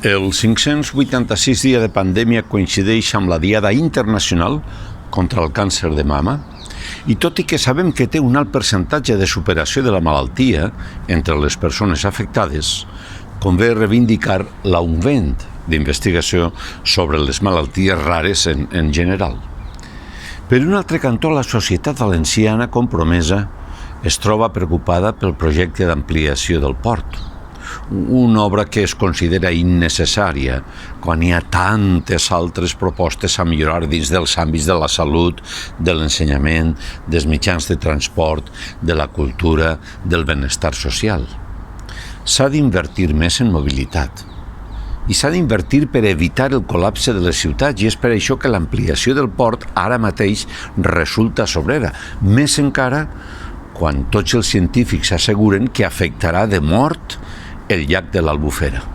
El 586 dia de pandèmia coincideix amb la Diada Internacional contra el càncer de mama i tot i que sabem que té un alt percentatge de superació de la malaltia entre les persones afectades, convé reivindicar l'augment d'investigació sobre les malalties rares en general. Per un altre cantó, la societat valenciana compromesa es troba preocupada pel projecte d'ampliació del port, una obra que es considera innecessària quan hi ha tantes altres propostes a millorar dins dels àmbits de la salut, de l'ensenyament, dels mitjans de transport, de la cultura, del benestar social. S'ha d'invertir més en mobilitat i s'ha d'invertir per evitar el col·lapse de les ciutats i és per això que l'ampliació del port ara mateix resulta sobrera, més encara quan tots els científics asseguren que afectarà de mort el llac de l'Albufera.